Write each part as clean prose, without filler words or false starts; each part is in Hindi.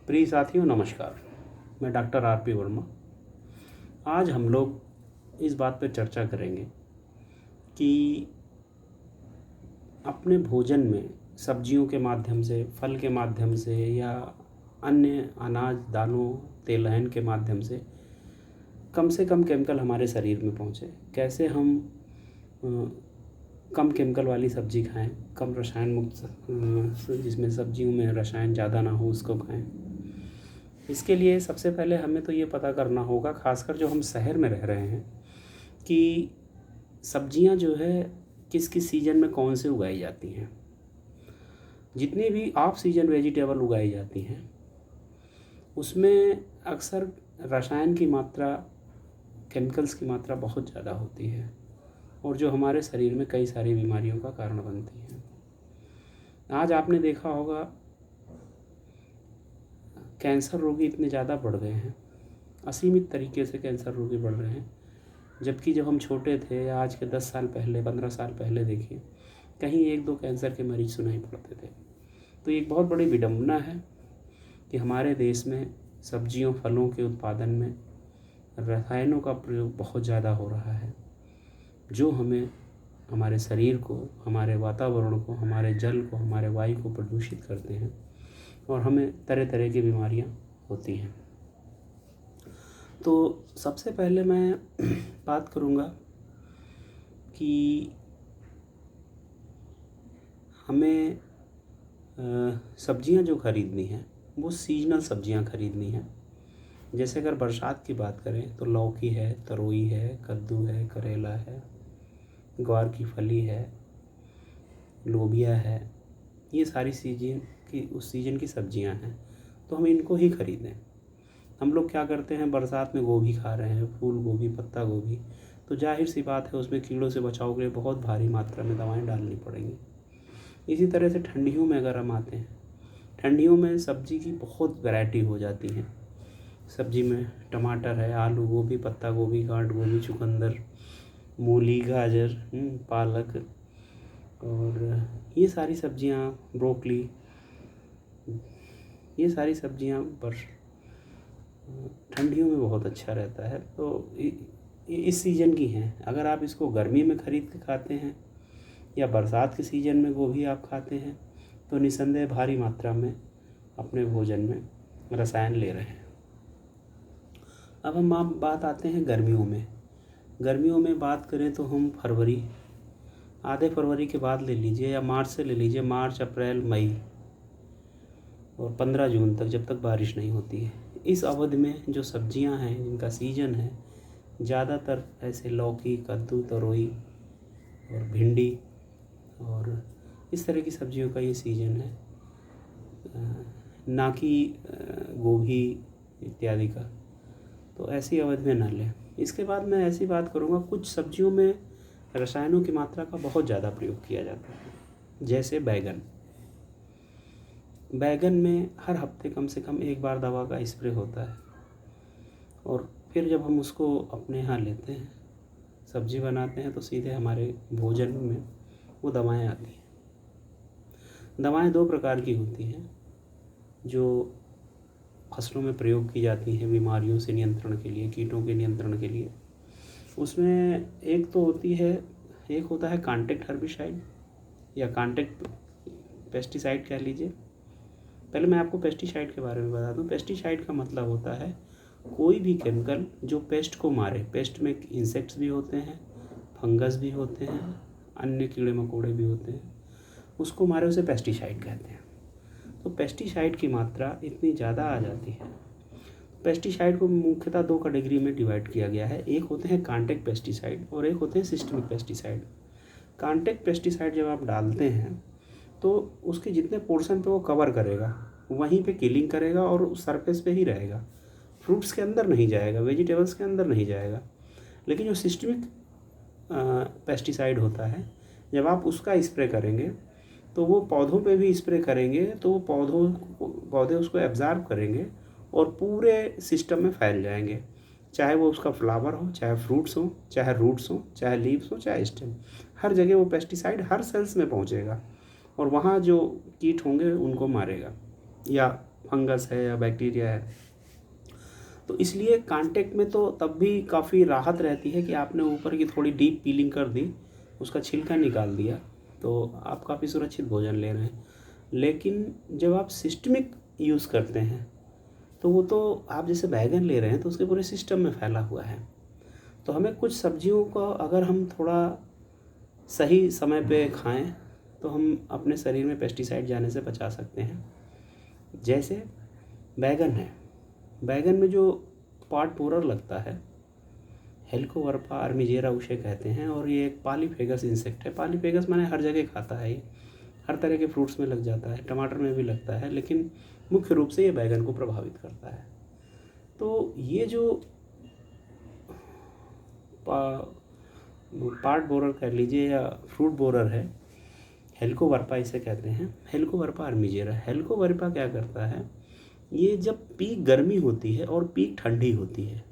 प्रिय साथियों नमस्कार। मैं डॉक्टर आर.पी. वर्मा। आज हम लोग इस बात पर चर्चा करेंगे कि अपने भोजन में सब्जियों के माध्यम से, फल के माध्यम से या अन्य अनाज, दालों, तेलहन के माध्यम से कम केमिकल हमारे शरीर में पहुँचे। कैसे हम कम केमिकल वाली सब्ज़ी खाएं, कम रसायन मुक्त, जिसमें सब्जियों में रसायन ज़्यादा ना हो, उसको खाएं। इसके लिए सबसे पहले हमें तो ये पता करना होगा, ख़ासकर जो हम शहर में रह रहे हैं, कि सब्जियां जो है किस किस सीज़न में कौन से उगाई जाती हैं। जितनी भी ऑफ सीजन वेजिटेबल उगाई जाती हैं उसमें अक्सर रसायन की मात्रा, केमिकल्स की मात्रा बहुत ज़्यादा होती है और जो हमारे शरीर में कई सारी बीमारियों का कारण बनती हैं। आज आपने देखा होगा कैंसर रोगी इतने ज़्यादा बढ़ गए हैं, असीमित तरीके से कैंसर रोगी बढ़ रहे हैं। जबकि जब हम छोटे थे, आज के 10 साल पहले, 15 साल पहले देखिए, कहीं 1-2 कैंसर के मरीज सुनाई पड़ते थे। तो एक बहुत बड़ी विडंबना है कि हमारे देश में सब्जियों, फलों के उत्पादन में रसायनों का प्रयोग बहुत ज़्यादा हो रहा है, जो हमें, हमारे शरीर को, हमारे वातावरण को, हमारे जल को, हमारे वायु को प्रदूषित करते हैं और हमें तरह तरह की बीमारियां होती हैं। तो सबसे पहले मैं बात करूंगा कि हमें सब्जियां जो ख़रीदनी हैं वो सीजनल सब्जियां ख़रीदनी हैं। जैसे अगर बरसात की बात करें तो लौकी है, तरोई है, कद्दू है, करेला है, ग्वार की फली है, लोबिया है। ये सारी उस सीज़न की सब्जियां हैं, तो हम इनको ही ख़रीदें। हम लोग क्या करते हैं, बरसात में गोभी खा रहे हैं, फूल गोभी, पत्ता गोभी, तो जाहिर सी बात है उसमें कीड़ों से बचाव के लिए बहुत भारी मात्रा में दवाएं डालनी पड़ेंगी। इसी तरह से ठंडियों में अगर हम आते हैं, ठंडियों में सब्जी की बहुत वैरायटी हो जाती है। सब्जी में टमाटर है, आलू, गोभी, पत्ता गोभी, गांठ गोभी, चुकंदर, मूली, गाजर, पालक और ये सारी सब्जियां, ब्रोकली, ये सारी सब्जियां ठंडियों में बहुत अच्छा रहता है। तो इस सीज़न की हैं। अगर आप इसको गर्मी में ख़रीद के खाते हैं या बरसात के सीज़न में गोभी आप खाते हैं तो निस्संदेह भारी मात्रा में अपने भोजन में रसायन ले रहे हैं। अब हम आप बात आते हैं गर्मियों में। गर्मियों में बात करें तो हम फरवरी, आधे फरवरी के बाद ले लीजिए या मार्च से ले लीजिए, मार्च, अप्रैल, मई और 15 जून तक, जब तक बारिश नहीं होती है। इस अवधि में जो सब्जियां हैं जिनका सीज़न है, ज़्यादातर ऐसे लौकी, कद्दू, तरोई और भिंडी और इस तरह की सब्जियों का ये सीज़न है, ना कि गोभी इत्यादि का। तो ऐसी अवधि में ना लें। इसके बाद मैं ऐसी बात करूँगा, कुछ सब्जियों में रसायनों की मात्रा का बहुत ज़्यादा प्रयोग किया जाता है। जैसे बैगन में हर हफ्ते कम से कम एक बार दवा का स्प्रे होता है और फिर जब हम उसको अपने यहाँ लेते हैं, सब्जी बनाते हैं, तो सीधे हमारे भोजन में वो दवाएं आती हैं। दवाएं 2 प्रकार की होती हैं जो फसलों में प्रयोग की जाती हैं बीमारियों से नियंत्रण के लिए, कीटों के नियंत्रण के लिए। उसमें एक होता है कॉन्टैक्ट हर्बिसाइड या कॉन्टैक्ट पेस्टिसाइड कह लीजिए। पहले मैं आपको पेस्टिसाइड के बारे में बता दूं। पेस्टिसाइड का मतलब होता है कोई भी केमिकल जो पेस्ट को मारे। पेस्ट में इंसेक्ट्स भी होते हैं, फंगस भी होते हैं, अन्य कीड़े मकोड़े भी होते हैं, उसको मारे, उसे पेस्टिसाइड कहते हैं। तो पेस्टिसाइड की मात्रा इतनी ज़्यादा आ जाती है। पेस्टिसाइड को मुख्यतः 2 कैटेगरी में डिवाइड किया गया है। एक होते हैं कॉन्टैक्ट पेस्टिसाइड और एक होते हैं सिस्टमिक पेस्टिसाइड। कॉन्टैक्ट पेस्टिसाइड जब आप डालते हैं तो उसके जितने पोर्शन पे वो कवर करेगा, वहीं पे किलिंग करेगा और उस सरफेस पे ही रहेगा, फ्रूट्स के अंदर नहीं जाएगा, वेजिटेबल्स के अंदर नहीं जाएगा। लेकिन जो सिस्टमिक पेस्टिसाइड होता है, जब आप उसका स्प्रे करेंगे तो वो पौधों पे भी स्प्रे करेंगे, तो वो पौधे उसको एब्ज़ॉर्ब करेंगे और पूरे सिस्टम में फैल जाएंगे। चाहे वो उसका फ्लावर हो, चाहे फ्रूट्स हो, चाहे रूट्स हो, चाहे लीव्स हो, चाहे स्टेम, हर जगह वो पेस्टिसाइड हर सेल्स में पहुंचेगा और वहाँ जो कीट होंगे उनको मारेगा या फंगस है या बैक्टीरिया है। तो इसलिए कांटेक्ट में तो तब भी काफ़ी राहत रहती है कि आपने ऊपर की थोड़ी डीप पीलिंग कर दी, उसका छिलका निकाल दिया, तो आप काफ़ी सुरक्षित भोजन ले रहे हैं। लेकिन जब आप सिस्टमिक यूज़ करते हैं तो वो तो आप जैसे बैगन ले रहे हैं तो उसके पूरे सिस्टम में फैला हुआ है। तो हमें कुछ सब्जियों को अगर हम थोड़ा सही समय पे खाएं तो हम अपने शरीर में पेस्टिसाइड जाने से बचा सकते हैं। जैसे बैगन है, बैगन में जो पार्ट बोरर लगता है, हेलिकोवर्पा आर्मीजेरा उसे कहते हैं, और ये एक पॉलीफेगस इंसेक्ट है। पॉलीफेगस माने हर जगह खाता है, ये हर तरह के फ्रूट्स में लग जाता है, टमाटर में भी लगता है, लेकिन मुख्य रूप से ये बैगन को प्रभावित करता है। तो ये जो पार्ट बोरर कह लीजिए या फ्रूट बोरर है, हेलिकोवर्पा इसे कहते हैं, हेलिकोवर्पा आर्मीजेरा। हेलिकोवर्पा क्या करता है, ये जब पीक गर्मी होती है और पीक ठंडी होती है,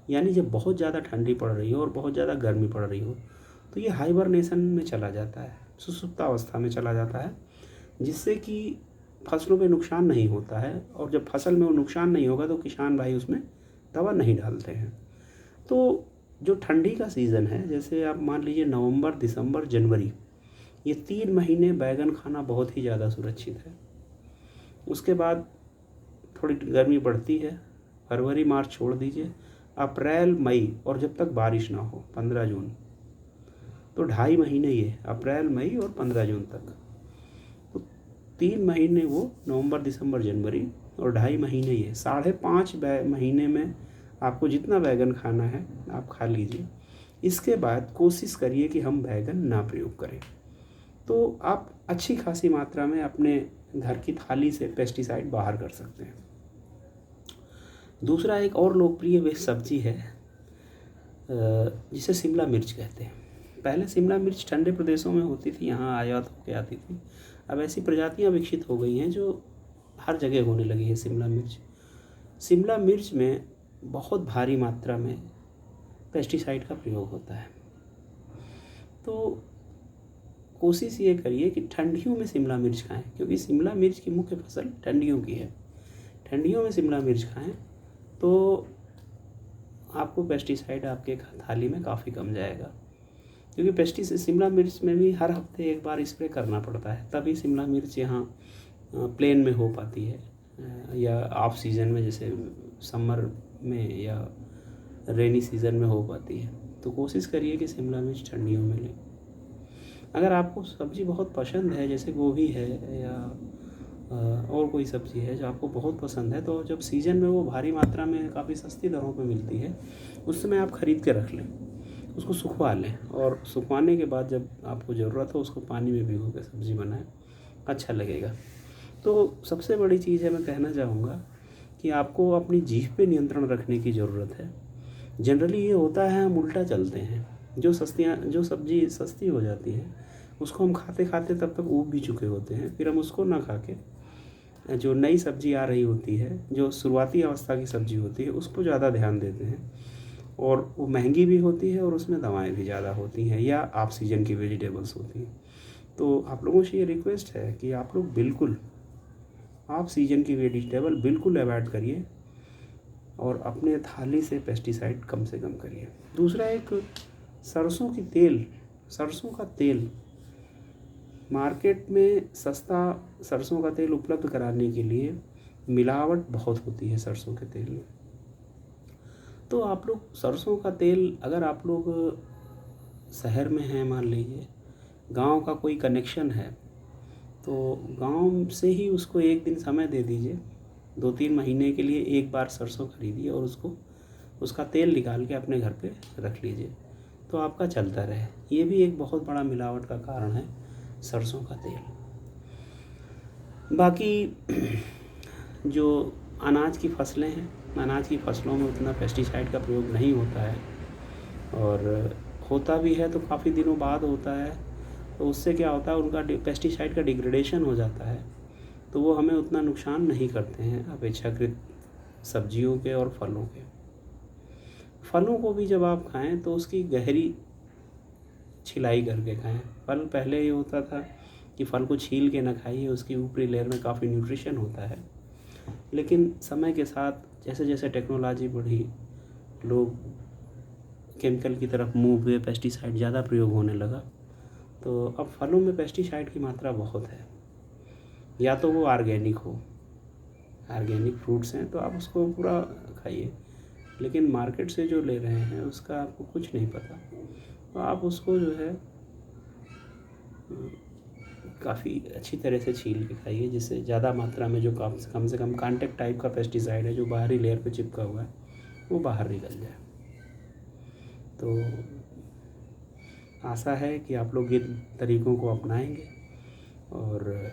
यानी जब बहुत ज़्यादा ठंडी पड़ रही हो और बहुत ज़्यादा गर्मी पड़ रही हो, तो ये हाइबरनेशन में चला जाता है, सुसुप्तावस्था में चला जाता है, जिससे कि फसलों पे नुकसान नहीं होता है। और जब फसल में वो नुकसान नहीं होगा तो किसान भाई उसमें दवा नहीं डालते हैं। तो जो ठंडी का सीज़न है, जैसे आप मान लीजिए नवंबर, दिसंबर, जनवरी, ये 3 महीने बैगन खाना बहुत ही ज़्यादा सुरक्षित है। उसके बाद थोड़ी गर्मी बढ़ती है, फरवरी मार्च छोड़ दीजिए, अप्रैल मई, और जब तक बारिश ना हो 15 जून, तो 2.5 महीने ये अप्रैल मई और 15 जून तक। तो 3 महीने वो नवंबर, दिसंबर, जनवरी, और 2.5 महीने ये, 5.5 महीने में आपको जितना बैगन खाना है आप खा लीजिए। इसके बाद कोशिश करिए कि हम बैगन ना प्रयोग करें, तो आप अच्छी खासी मात्रा में अपने घर की थाली से पेस्टिसाइड बाहर कर सकते हैं। दूसरा एक और लोकप्रिय वे सब्जी है जिसे शिमला मिर्च कहते हैं। पहले शिमला मिर्च ठंडे प्रदेशों में होती थी, यहाँ आयात होकर आती थी। अब ऐसी प्रजातियाँ विकसित हो गई हैं जो हर जगह होने लगी है शिमला मिर्च। शिमला मिर्च में बहुत भारी मात्रा में पेस्टिसाइड का प्रयोग होता है। तो कोशिश ये करिए कि ठंडियों में शिमला मिर्च खाएं, क्योंकि शिमला मिर्च की मुख्य फसल ठंडियों की है। ठंडियों में शिमला मिर्च खाएं तो आपको पेस्टिसाइड आपके थाली में काफ़ी कम जाएगा, क्योंकि शिमला मिर्च में भी हर हफ्ते एक बार स्प्रे करना पड़ता है, तभी शिमला मिर्च यहाँ प्लेन में हो पाती है, या ऑफ सीज़न में जैसे समर में या रेनी सीज़न में हो पाती है। तो कोशिश करिए कि शिमला मिर्च ठंडियों में लें। अगर आपको सब्ज़ी बहुत पसंद है, जैसे गोभी है या और कोई सब्ज़ी है जो आपको बहुत पसंद है, तो जब सीज़न में वो भारी मात्रा में काफ़ी सस्ती दरों पे मिलती है, उस समय आप ख़रीद के रख लें, उसको सुखवा लें, और सुखवाने के बाद जब आपको ज़रूरत हो उसको पानी में भिगो के सब्ज़ी बनाएं, अच्छा लगेगा। तो सबसे बड़ी चीज़ है, मैं कहना चाहूँगा कि आपको अपनी जीभ पे नियंत्रण रखने की ज़रूरत है। जनरली ये होता है, हम उल्टा चलते हैं, जो सब्ज़ी सस्ती हो जाती है उसको हम खाते खाते तब तक ऊब भी चुके होते हैं, फिर हम उसको ना खा के जो नई सब्ज़ी आ रही होती है, जो शुरुआती अवस्था की सब्ज़ी होती है, उसको ज़्यादा ध्यान देते हैं, और वो महंगी भी होती है और उसमें दवाएं भी ज़्यादा होती हैं, या ऑफ सीजन की वेजिटेबल्स होती हैं। तो आप लोगों से ये रिक्वेस्ट है कि आप लोग बिल्कुल ऑफ सीजन की वेजिटेबल बिल्कुल अवॉइड करिए, और अपने थाली से पेस्टिसाइड कम से कम करिए। दूसरा, एक सरसों का तेल मार्केट में सस्ता सरसों का तेल उपलब्ध कराने के लिए मिलावट बहुत होती है सरसों के तेल में। तो आप लोग सरसों का तेल, अगर आप लोग शहर में हैं, मान लीजिए गांव का कोई कनेक्शन है, तो गांव से ही उसको एक दिन समय दे दीजिए, 2-3 महीने के लिए एक बार सरसों खरीदिए और उसका तेल निकाल के अपने घर पे रख लीजिए, तो आपका चलता रहे। ये भी एक बहुत बड़ा मिलावट का कारण है, सरसों का तेल। बाकी जो अनाज की फसलें हैं, अनाज की फसलों में उतना पेस्टिसाइड का प्रयोग नहीं होता है, और होता भी है तो काफ़ी दिनों बाद होता है, तो उससे क्या होता है, उनका पेस्टिसाइड का डिग्रेडेशन हो जाता है, तो वो हमें उतना नुकसान नहीं करते हैं अपेक्षाकृत सब्जियों के और फलों के। फलों को भी जब आप खाएं तो उसकी गहरी छिलाई करके खाएं। फल पहले ये होता था कि फल को छील के ना खाइए, उसकी ऊपरी लेयर में काफ़ी न्यूट्रिशन होता है, लेकिन समय के साथ जैसे जैसे टेक्नोलॉजी बढ़ी, लोग केमिकल की तरफ मूव हुए, पेस्टिसाइड ज़्यादा प्रयोग होने लगा, तो अब फलों में पेस्टिसाइड की मात्रा बहुत है। या तो वो ऑर्गेनिक हो, ऑर्गेनिक फ्रूट्स हैं तो आप उसको पूरा खाइए, लेकिन मार्केट से जो ले रहे हैं उसका आपको कुछ नहीं पता, तो आप उसको जो है काफ़ी अच्छी तरह से छील के खाइए, जिससे ज़्यादा मात्रा में जो कम से कम कांटेक्ट टाइप का पेस्टिसाइड है जो बाहरी लेयर पे चिपका हुआ है वो बाहर निकल जाए। तो आशा है कि आप लोग इन तरीक़ों को अपनाएंगे और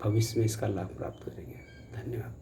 भविष्य में इसका लाभ प्राप्त करेंगे। धन्यवाद।